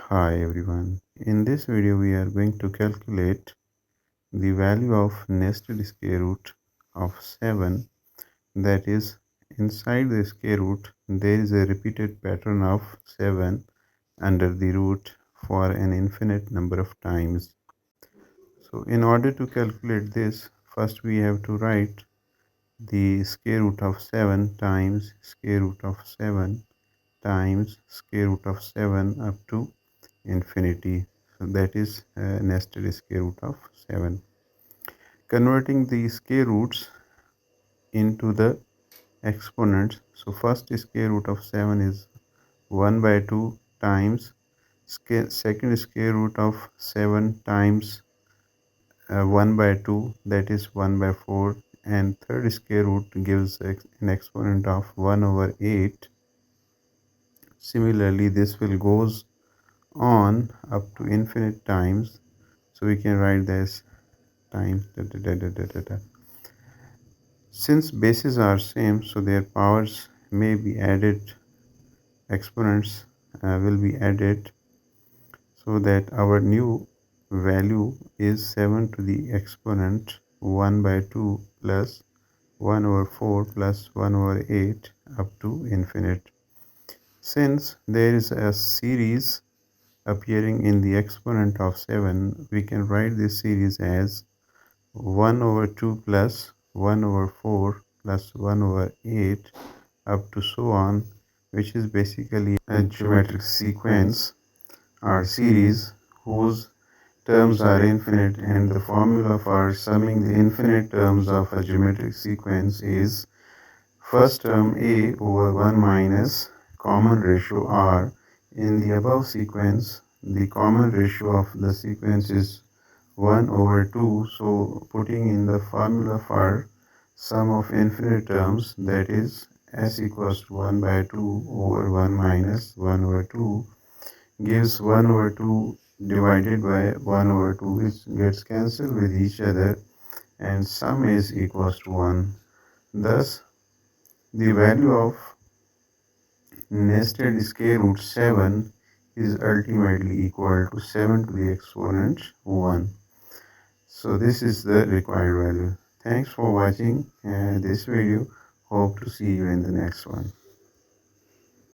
Hi everyone. In this video we are going to calculate the value of nested square root of 7, that is, inside the square root there is a repeated pattern of 7 under the root for an infinite number of times. So in order to calculate this, first we have to write the square root of 7 times square root of 7 times square root of 7 up to infinity. So that is nested square root of 7. Converting the square roots into the exponents. So first square root of 7 is 1 by 2 times second square root of 7 times 1 by 2, that is 1 by 4, and third square root gives an exponent of 1 over 8. Similarly, this will goes on up to infinite times. So we can write this times Since bases are same, so their powers may be added, exponents will be added, so that our new value is 7 to the exponent 1 by 2 plus 1 over 4 plus 1 over 8 up to infinite. Since there is a series appearing in the exponent of 7, we can write this series as 1 over 2 plus 1 over 4 plus 1 over 8 up to so on, which is basically a geometric sequence or series whose terms are infinite, and the formula for summing the infinite terms of a geometric sequence is first term a over 1 minus common ratio r. In the above sequence, the common ratio of the sequence is 1 over 2, so putting in the formula for sum of infinite terms, that is s equals to 1 by 2 over 1 minus 1 over 2, gives 1 over 2 divided by 1 over 2, which gets cancelled with each other, and sum is equals to 1. Thus, the value of nested square root 7 is ultimately equal to 7 to the exponent 1. So this is the required value. Thanks for watching this video. Hope to see you in the next one.